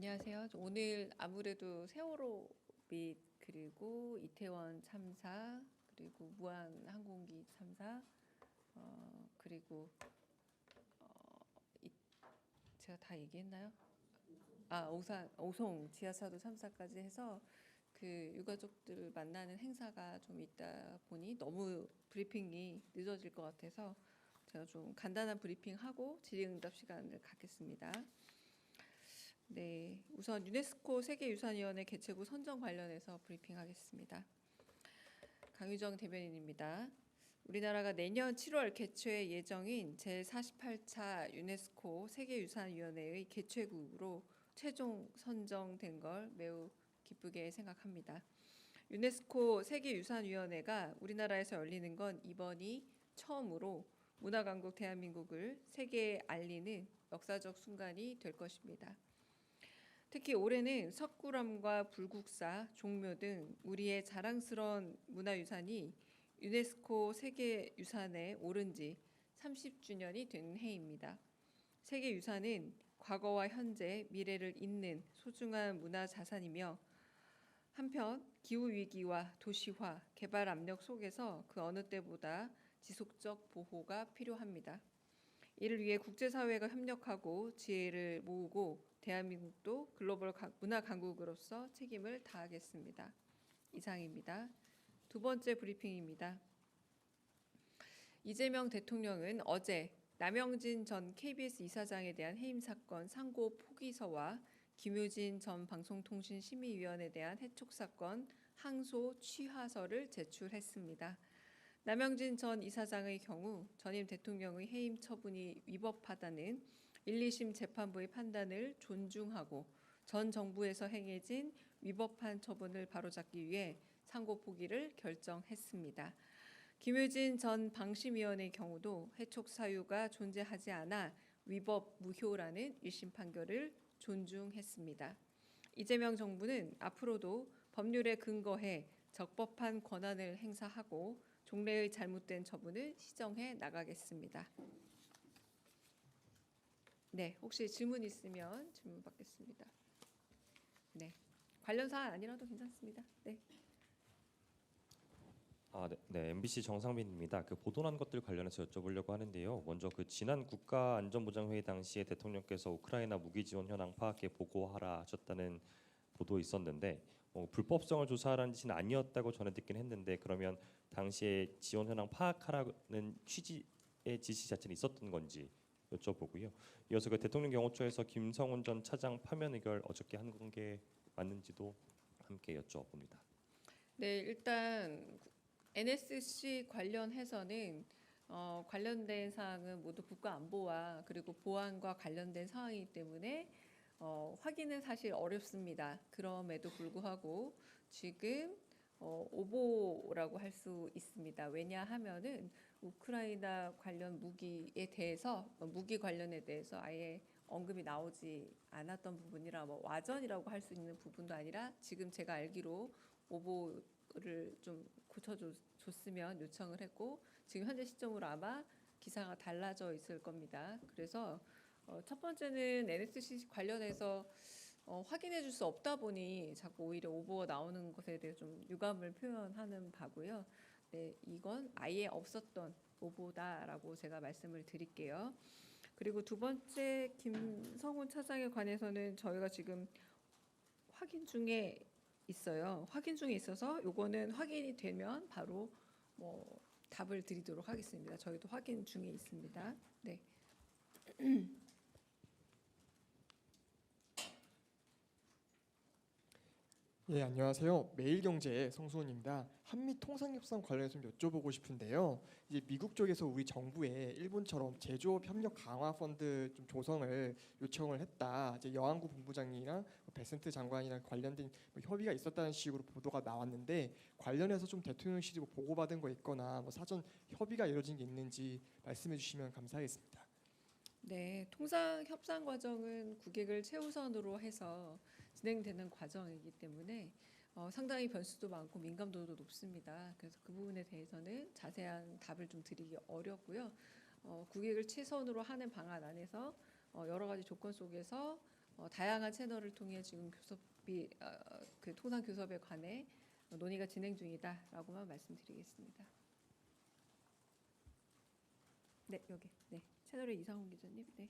안녕하세요. 오늘 아무래도 세월호 및 그리고 이태원 참사 그리고 무한 항공기 참사 그리고 이- 제가 다 얘기했나요? 오송 지하차도 참사까지 해서 그 유가족들 만나는 행사가 좀 있다 보니 너무 브리핑이 늦어질 것 같아서 제가 좀 간단한 브리핑하고 질의응답 시간을 갖겠습니다. 네, 우선 유네스코 세계유산위원회 개최국 선정 관련해서 브리핑하겠습니다. 강유정 대변인입니다. 우리나라가 내년 7월 개최 예정인 제48차 유네스코 세계유산위원회의 개최국으로 최종 선정된 걸 매우 기쁘게 생각합니다. 유네스코 세계유산위원회가 우리나라에서 열리는 건 이번이 처음으로 문화강국 대한민국을 세계에 알리는 역사적 순간이 될 것입니다. 특히 올해는 석굴암과 불국사, 종묘 등 우리의 자랑스러운 문화유산이 유네스코 세계유산에 오른 지 30주년이 된 해입니다. 세계유산은 과거와 현재, 미래를 잇는 소중한 문화자산이며 한편 기후위기와 도시화, 개발 압력 속에서 그 어느 때보다 지속적 보호가 필요합니다. 이를 위해 국제사회가 협력하고 지혜를 모으고 대한민국도 글로벌 문화 강국으로서 책임을 다하겠습니다. 이상입니다. 두 번째 브리핑입니다. 이재명 대통령은 어제 남영진 전 KBS 이사장에 대한 해임 사건 상고 포기서와 김효진 전 방송통신심의위원에 대한 해촉 사건 항소 취하서를 제출했습니다. 남영진 전 이사장의 경우 전임 대통령의 해임 처분이 위법하다는 1, 2심 재판부의 판단을 존중하고 전 정부에서 행해진 위법한 처분을 바로잡기 위해 상고 포기를 결정했습니다. 김효진 전 방심위원의 경우도 해촉 사유가 존재하지 않아 위법 무효라는 1심 판결을 존중했습니다. 이재명 정부는 앞으로도 법률에 근거해 적법한 권한을 행사하고 종래의 잘못된 처분을 시정해 나가겠습니다. 네, 혹시 질문 있으면 질문 받겠습니다. 네, 관련 사안 아니라도 괜찮습니다. 네. 네, MBC 정상빈입니다. 그 보도난 것들 관련해서 여쭤보려고 하는데요. 먼저 그 지난 국가안전보장회의 당시에 대통령께서 우크라이나 무기 지원 현황 파악해 보고하라 하셨다는 보도 있었는데 불법성을 조사하라는 짓은 아니었다고 전해 듣긴 했는데 그러면 당시에 지원 현황 파악하라는 취지의 지시 자체는 있었던 건지 여쭤보고요. 이어서 그 대통령 경호처에서 김성훈 전 차장 파면 의결 어저께 한 게 맞는지도 함께 여쭤봅니다. 네, 일단 NSC 관련해서는 관련된 사항은 모두 국가안보와 그리고 보안과 관련된 사항이기 때문에 확인은 사실 어렵습니다. 그럼에도 불구하고 지금 오보라고 할 수 있습니다. 왜냐하면은 우크라이나 관련 무기에 대해서 무기 관련에 대해서 아예 언급이 나오지 않았던 부분이라 뭐 와전이라고 할 수 있는 부분도 아니라 지금 제가 알기로 오보를 좀 고쳐줬으면 요청을 했고 지금 현재 시점으로 아마 기사가 달라져 있을 겁니다. 그래서 첫 번째는 NSC 관련해서 확인해 줄 수 없다 보니 자꾸 오히려 오보가 나오는 것에 대해 좀 유감을 표현하는 바고요. 네, 이건 아예 없었던 오보다라고 제가 말씀을 드릴게요. 그리고 두 번째 김성훈 차장에 관해서는 저희가 지금 확인 중에 있어요. 확인 중에 있어서 요거는 확인이 되면 바로 뭐 답을 드리도록 하겠습니다. 저희도 확인 중에 있습니다. 네. 예, 안녕하세요. 매일경제의 성수훈입니다. 한미 통상협상 관련해서 좀 여쭤보고 싶은데요. 이제 미국 쪽에서 우리 정부에 일본처럼 제조업 협력 강화 펀드 좀 조성을 요청을 했다. 이제 여안구 본부장이랑 베센트 장관이랑 관련된 협의가 있었다는 식으로 보도가 나왔는데 관련해서 좀 대통령실이 보고받은 거 있거나 사전 협의가 이루어진 게 있는지 말씀해 주시면 감사하겠습니다. 네, 통상 협상 과정은 국익을 최우선으로 해서 진행되는 과정이기 때문에 상당히 변수도 많고 민감도도 높습니다. 그래서 그 부분에 대해서는 자세한 답을 좀 드리기 어렵고요. 국익을 최선으로 하는 방안 안에서 여러 가지 조건 속에서 다양한 채널을 통해 지금 교섭이 그 통상 교섭에 관해 논의가 진행 중이다라고만 말씀드리겠습니다. 네, 여기. 네. 채널의 이상훈 기자님. 네.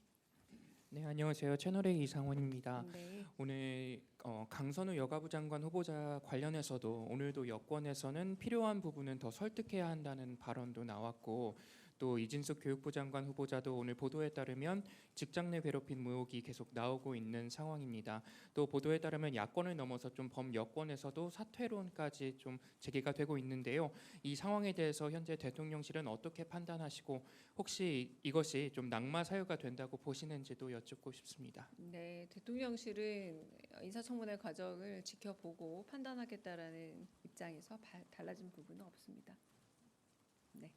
네, 안녕하세요. 채널의 이상원입니다. 네. 오늘 강선우 여가부 장관 후보자 관련해서도 오늘도 여권에서는 필요한 부분은 더 설득해야 한다는 발언도 나왔고, 또 이진숙 교육부 장관 후보자도 오늘 보도에 따르면 직장 내 괴롭힘 의혹이 계속 나오고 있는 상황입니다. 또 보도에 따르면 야권을 넘어서 좀 범여권에서도 사퇴론까지 좀 제기가 되고 있는데요. 이 상황에 대해서 현재 대통령실은 어떻게 판단하시고 혹시 이것이 좀 낙마 사유가 된다고 보시는지도 여쭙고 싶습니다. 네, 대통령실은 인사청문회 과정을 지켜보고 판단하겠다라는 입장에서 달라진 부분은 없습니다. 네.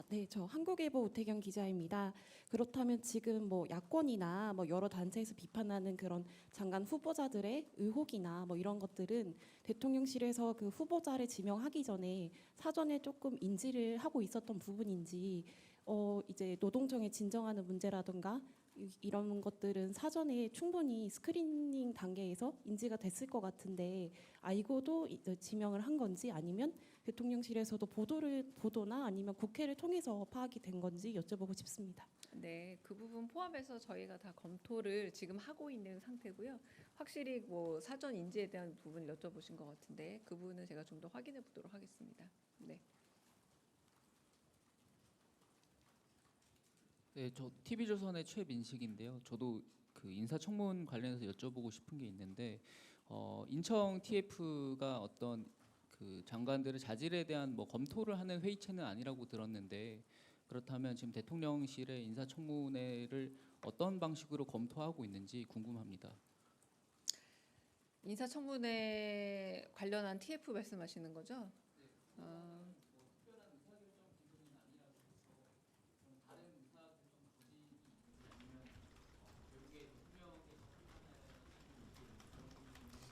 네, 저 한국일보 오태경 기자입니다. 그렇다면 지금 뭐 야권이나 뭐 여러 단체에서 비판하는 그런 장관 후보자들의 의혹이나 뭐 이런 것들은 대통령실에서 그 후보자를 지명하기 전에 사전에 조금 인지를 하고 있었던 부분인지 이제 노동청에 진정하는 문제라든가 이런 것들은 사전에 충분히 스크리닝 단계에서 인지가 됐을 것 같은데 알고도 이제 지명을 한 건지 아니면 대통령실에서도 보도나 아니면 국회를 통해서 파악이 된 건지 여쭤보고 싶습니다. 네, 그 부분 포함해서 저희가 다 검토를 지금 하고 있는 상태고요. 확실히 뭐 사전 인지에 대한 부분을 여쭤보신 것 같은데 그 부분은 제가 좀 더 확인해 보도록 하겠습니다. 네. 네, 저 TV조선의 최민식인데요. 저도 그 인사청문 관련해서 여쭤보고 싶은 게 있는데 인청 TF가 어떤 그 장관들의 자질에 대한 뭐 검토를 하는 회의체는 아니라고 들었는데 그렇다면 지금 대통령실의 인사청문회를 어떤 방식으로 검토하고 있는지 궁금합니다. 인사청문회 관련한 TF 말씀하시는 거죠?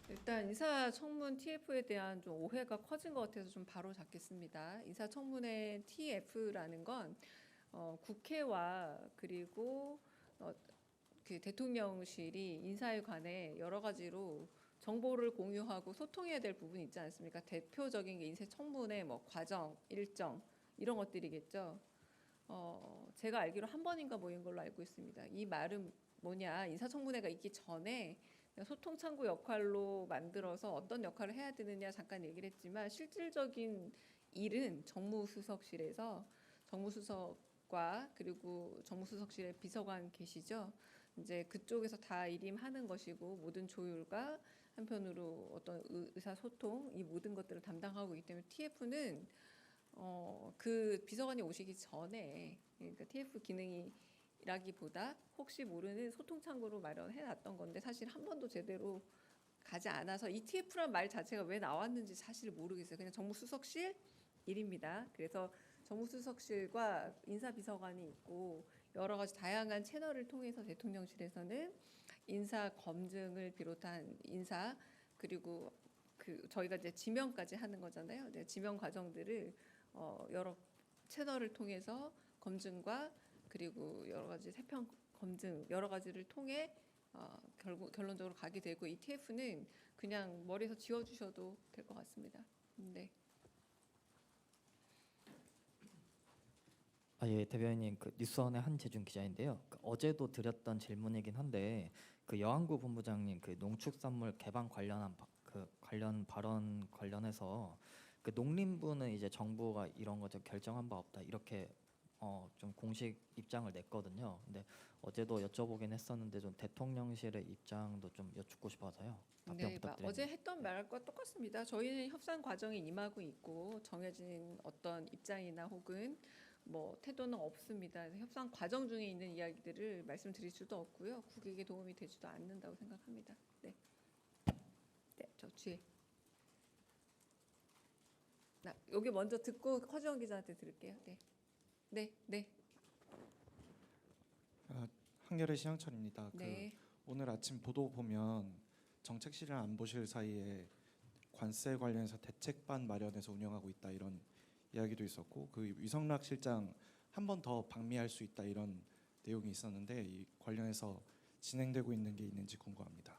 일단 인사청문 TF에 대한 좀 오해가 커진 것 같아서 좀 바로 잡겠습니다. 인사청문회 TF라는 건 국회와 그리고 그 대통령실이 인사에 관해 여러 가지로 정보를 공유하고 소통해야 될 부분이 있지 않습니까? 대표적인 게 인사청문회 뭐 과정, 일정 이런 것들이겠죠. 제가 알기로 한 번인가 모인 걸로 알고 있습니다. 이 말은 뭐냐? 인사청문회가 있기 전에 소통 창구 역할로 만들어서 어떤 역할을 해야 되느냐 잠깐 얘기를 했지만 실질적인 일은 정무수석실에서 정무수석과 그리고 정무수석실의 비서관 계시죠. 이제 그쪽에서 다 일임하는 것이고 모든 조율과 한편으로 어떤 의사소통 이 모든 것들을 담당하고 있기 때문에 TF는 그 비서관이 오시기 전에 그러니까 TF 기능이라기보다 혹시 모르는 소통 창구로 마련해 놨던 건데 사실 한 번도 제대로 가지 않아서 이 TF란 말 자체가 왜 나왔는지 사실 모르겠어요. 그냥 정무수석실 일입니다. 그래서 정무수석실과 인사비서관이 있고 여러 가지 다양한 채널을 통해서 대통령실에서는 인사 검증을 비롯한 인사 그리고 그 저희가 이제 지명까지 하는 거잖아요. 네, 지명 과정들을 여러 채널을 통해서 검증과 그리고 여러 가지 세평 검증 여러 가지를 통해 결론적으로 가게 되고 이 TF는 그냥 머리에서 지워주셔도 될 것 같습니다. 네. 예, 대변인님, 그 뉴스원의 한재준 기자인데요. 어제도 드렸던 질문이긴 한데 그 여한구 본부장님 그 농축산물 개방 관련 발언 관련해서 그 농림부는 이제 정부가 이런 거 좀 결정한 바 없다 이렇게 좀 공식 입장을 냈거든요. 근데 어제도 여쭤보긴 했었는데 좀 대통령실의 입장도 좀 여쭙고 싶어서요. 답변 네, 부탁드립니다. 어제 했던 말과 똑같습니다. 저희는 협상 과정에 임하고 있고 정해진 어떤 입장이나 혹은 뭐 태도는 없습니다. 그래서 협상 과정 중에 있는 이야기들을 말씀드릴 수도 없고요. 국익에 도움이 되지도 않는다고 생각합니다. 네, 네, 저 뒤에. 여기 먼저 듣고 허지원 기자한테 들을게요. 네, 네, 네, 한겨레 신영철입니다. 네. 오늘 아침 보도 보면 정책실이랑 안보실 사이에 관세 관련해서 대책반 마련해서 운영하고 있다 이런 이야기도 있었고 그 위성락 실장 한 번 더 방미할 수 있다 이런 내용이 있었는데 이 관련해서 진행되고 있는 게 있는지 궁금합니다.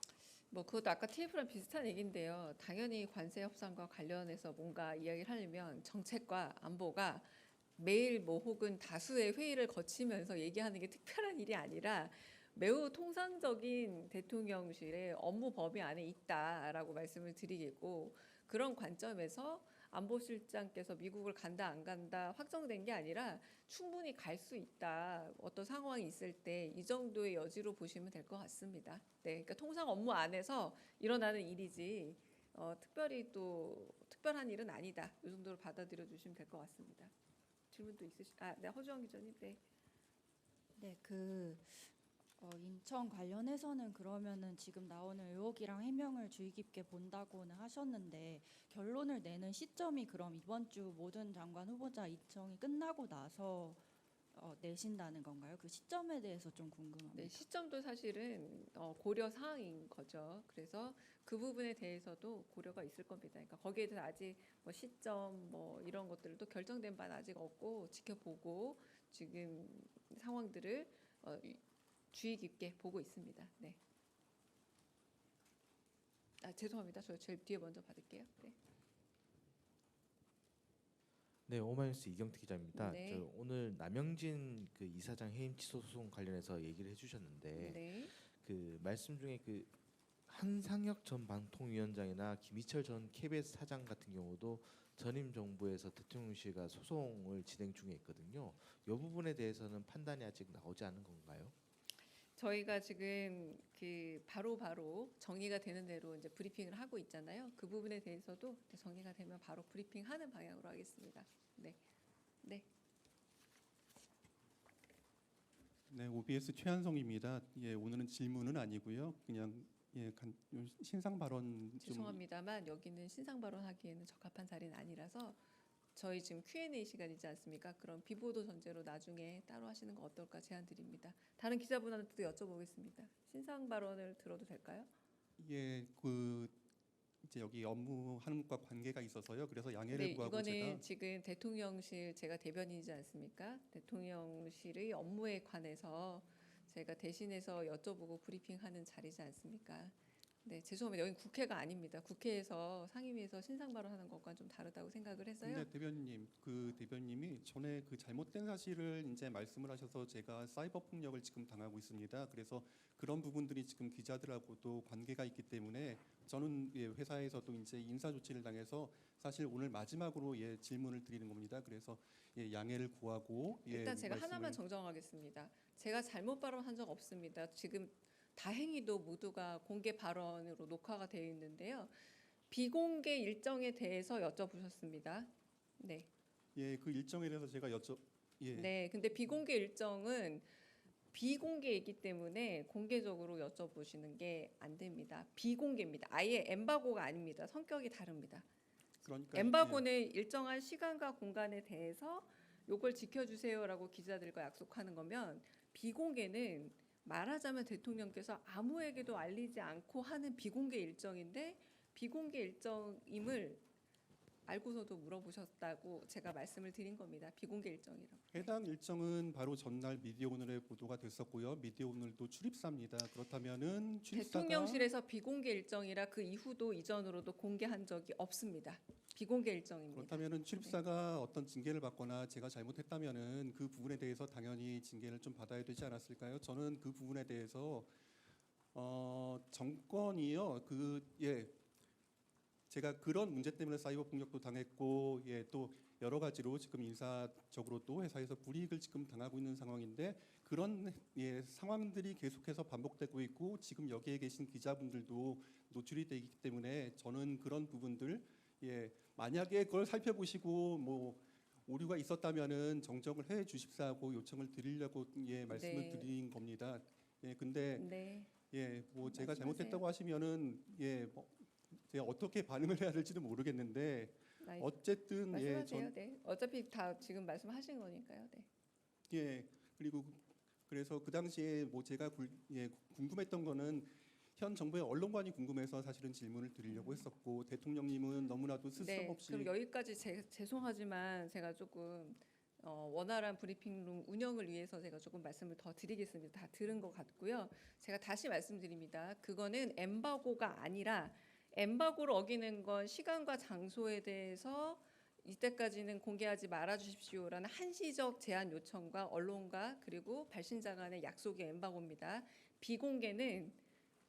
뭐 그것도 아까 TF랑 비슷한 얘기인데요. 당연히 관세 협상과 관련해서 뭔가 이야기를 하려면 정책과 안보가 매일 뭐 혹은 다수의 회의를 거치면서 얘기하는 게 특별한 일이 아니라 매우 통상적인 대통령실의 업무 범위 안에 있다라고 말씀을 드리겠고, 그런 관점에서 안보실장께서 미국을 간다 안 간다 확정된 게 아니라 충분히 갈 수 있다, 어떤 상황이 있을 때 이 정도의 여지로 보시면 될 것 같습니다. 네, 그러니까 통상 업무 안에서 일어나는 일이지 특별히 또 특별한 일은 아니다, 이 정도로 받아들여 주시면 될 것 같습니다. 질문도 네, 허주영 기자님. 네. 네, 인천 관련해서는 그러면은 지금 나오는 의혹이랑 해명을 주의 깊게 본다고는 하셨는데, 결론을 내는 시점이 그럼 이번 주 모든 장관 후보자 인청이 끝나고 나서 내신다는 건가요? 그 시점에 대해서 좀 궁금합니다. 네, 시점도 사실은 고려 사항인 거죠. 그래서 그 부분에 대해서도 고려가 있을 겁니다. 그러니까 거기에 대해서 아직 뭐 시점 뭐 이런 것들도 결정된 바는 아직 없고, 지켜보고 지금 상황들을 주의 깊게 보고 있습니다. 네. 죄송합니다. 저 제일 뒤에 먼저 받을게요. 네. 네, 오마이뉴스 이경태 기자입니다. 네. 저 오늘 남영진 그 이사장 해임 취소 소송 관련해서 얘기를 해주셨는데 네. 그 말씀 중에 그 한상혁 전 방통위원장이나 김희철 전 KBS 사장 같은 경우도 전임 정부에서 대통령실과 소송을 진행 중에 있거든요. 이 부분에 대해서는 판단이 아직 나오지 않은 건가요? 저희가 지금 그 바로 정리가 되는 대로 이제 브리핑을 하고 있잖아요. 그 부분에 대해서도 정리가 되면 바로 브리핑하는 방향으로 하겠습니다. 네. 네. 네, OBS 최한성입니다. 예, 오늘은 질문은 아니고요. 그냥 신상 발언 좀. 죄송합니다만 여기는 신상 발언하기에는 적합한 자리는 아니라서 저희 지금 Q&A 시간이지 않습니까? 그럼 비보도 전제로 나중에 따로 하시는 거 어떨까 제안 드립니다. 다른 기자분한테도 여쭤보겠습니다. 신상 발언을 들어도 될까요? 예, 이제 여기 업무하는 것과 관계가 있어서요. 그래서 양해를 네, 구하고 이거는 제가. 지금 대통령실, 제가 대변인이지 않습니까? 대통령실의 업무에 관해서 제가 대신해서 여쭤보고 브리핑하는 자리지 않습니까? 네, 죄송합니다. 여긴 국회가 아닙니다. 국회에서 상임위에서 신상 발언하는 것과는 좀 다르다고 생각을 해서요. 근데 대변인님, 대변님이 전에 잘못된 사실을 이제 말씀을 하셔서 제가 사이버 폭력을 지금 당하고 있습니다. 그래서 그런 부분들이 지금 기자들하고도 관계가 있기 때문에 저는 회사에서도 이제 인사 조치를 당해서 사실 오늘 마지막으로 질문을 드리는 겁니다. 그래서 양해를 구하고 일단 제가 하나만 말씀을. 정정하겠습니다. 제가 잘못 발언한 적 없습니다. 지금 다행히도 모두가 공개 발언으로 녹화가 되어 있는데요. 비공개 일정에 대해서 여쭤보셨습니다. 네. 예, 그 일정에 대해서 제가 네. 근데 비공개 일정은 비공개이기 때문에 공개적으로 여쭤보시는 게 안 됩니다. 비공개입니다. 아예 엠바고가 아닙니다. 성격이 다릅니다. 그러니까 엠바고는 일정한 시간과 공간에 대해서 요걸 지켜주세요라고 기자들과 약속하는 거면, 비공개는 말하자면 대통령께서 아무에게도 알리지 않고 하는 비공개 일정인데, 비공개 일정임을 알고서도 물어보셨다고 제가 말씀을 드린 겁니다. 비공개 일정이라고. 해당 일정은 바로 전날 미디어오늘에 보도가 됐었고요. 미디어오늘도 출입사입니다. 그렇다면은 출입사가 대통령실에서 비공개 일정이라 그 이후도 이전으로도 공개한 적이 없습니다. 비공개 일정입니다. 그렇다면은 출입사가 어떤 징계를 받거나 제가 잘못했다면은 그 부분에 대해서 당연히 징계를 좀 받아야 되지 않았을까요? 저는 그 부분에 대해서 정권이요. 제가 그런 문제 때문에 사이버 폭력도 당했고, 또 여러 가지로 지금 인사적으로도 회사에서 불이익을 지금 당하고 있는 상황인데, 그런 상황들이 계속해서 반복되고 있고, 지금 여기에 계신 기자분들도 노출이 되기 때문에 저는 그런 부분들, 만약에 그걸 살펴보시고 뭐 오류가 있었다면은 정정을 해 주십사고 요청을 드리려고 말씀을 네. 드린 겁니다. 근데 네. 뭐 제가 말씀하세요. 잘못했다고 하시면은 제가 어떻게 반응을 해야 될지는 모르겠는데, 어쨌든 말씀하세요. 네. 어차피 다 지금 말씀하신 거니까요. 네. 그리고 그래서 그 당시에 뭐 제가 궁금했던 거는 현 정부의 언론관이 궁금해서 사실은 질문을 드리려고 했었고, 대통령님은 너무나도 스스럼 네. 없이. 그럼 여기까지 죄송하지만 제가 조금 원활한 브리핑룸 운영을 위해서 제가 조금 말씀을 더 드리겠습니다. 다 들은 것 같고요. 제가 다시 말씀드립니다. 그거는 엠바고가 아니라 엠바고를 어기는 건 시간과 장소에 대해서 이때까지는 공개하지 말아 주십시오라는 한시적 제한 요청과 언론과 그리고 발신자 간의 약속의 엠바고입니다. 비공개는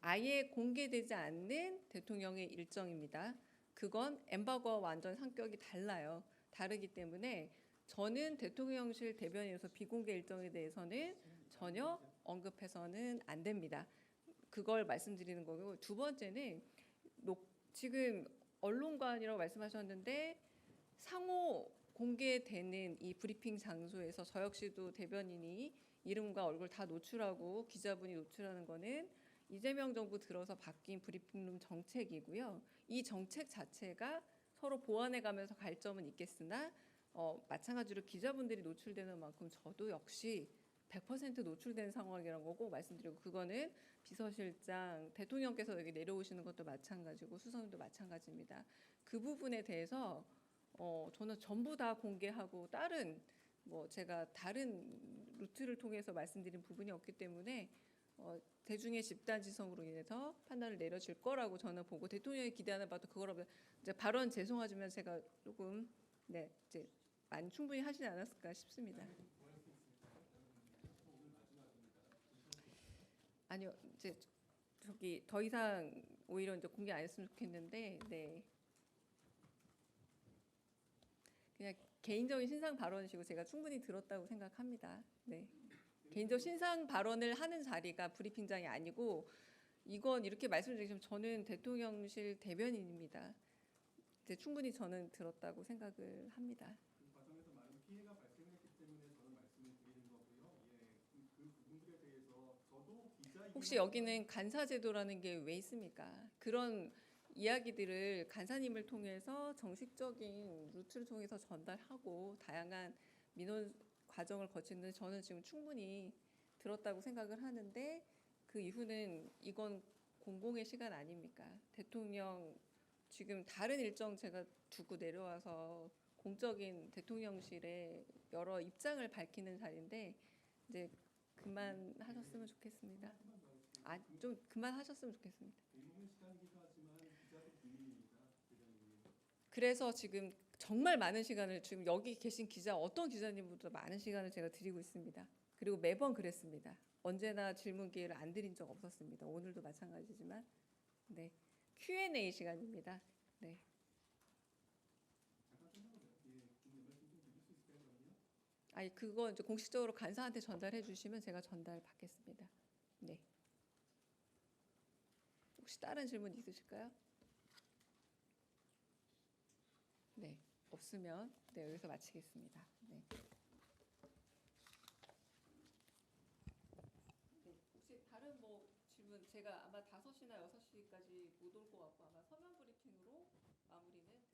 아예 공개되지 않는 대통령의 일정입니다. 그건 엠바고와 완전 성격이 달라요. 다르기 때문에 저는 대통령실 대변인으로서 비공개 일정에 대해서는 전혀 언급해서는 안 됩니다. 그걸 말씀드리는 거고, 두 번째는 지금 언론관이라고 말씀하셨는데 상호 공개되는 이 브리핑 장소에서 저 역시도 대변인이 이름과 얼굴 다 노출하고 기자분이 노출하는 거는 이재명 정부 들어서 바뀐 브리핑룸 정책이고요. 이 정책 자체가 서로 보완해 가면서 갈 점은 있겠으나 마찬가지로 기자분들이 노출되는 만큼 저도 역시 100% 노출된 상황이라는 거 꼭 말씀드리고, 그거는 비서실장, 대통령께서 여기 내려오시는 것도 마찬가지고 수석님도 마찬가지입니다. 그 부분에 대해서 저는 전부 다 공개하고 다른 제가 다른 루트를 통해서 말씀드린 부분이 없기 때문에 대중의 집단 지성으로 인해서 판단을 내려질 거라고 저는 보고, 대통령이 기대하는 바도 그거라고 이제 발언 죄송하지만 제가 조금 이제 많이 충분히 하시지 않았을까 싶습니다. 아니요, 이제 저기 더 이상 오히려 이제 공개 안 했으면 좋겠는데, 네. 그냥 개인적인 신상 발언이시고 제가 충분히 들었다고 생각합니다. 네. 개인적 신상 발언을 하는 자리가 브리핑장이 아니고, 이건 이렇게 말씀드리지만 저는 대통령실 대변인입니다. 이제 충분히 저는 들었다고 생각을 합니다. 그 과정에서 많은 피해가 발생했기 때문에 저는 말씀을 드리는 거고요. 그 부분들에 대해서 저도 혹시 여기는 간사제도라는 게 왜 있습니까? 그런 이야기들을 간사님을 통해서 정식적인 루트를 통해서 전달하고 다양한 민원 과정을 거치는데 저는 지금 충분히 들었다고 생각을 하는데, 그 이후는 이건 공공의 시간 아닙니까? 대통령 지금 다른 일정 제가 두고 내려와서 공적인 대통령실의 여러 입장을 밝히는 자리인데 이제 그만하셨으면 좋겠습니다. 좀 그만하셨으면 좋겠습니다. 그래서 지금 정말 많은 시간을, 지금 여기 계신 기자 어떤 기자님보다 많은 시간을 제가 드리고 있습니다. 그리고 매번 그랬습니다. 언제나 질문 기회를 안 드린 적 없었습니다. 오늘도 마찬가지지만, 네, Q&A 시간입니다. 네. 아니 그거 이제 공식적으로 간사한테 전달해 주시면 제가 전달 받겠습니다. 네. 혹시 다른 질문 있으실까요? 네, 없으면 여기서 마치겠습니다. 네. 혹시 다른 질문, 제가 아마 5시나 6시까지 못 올 것 같고 아마 서면 브리핑으로 마무리는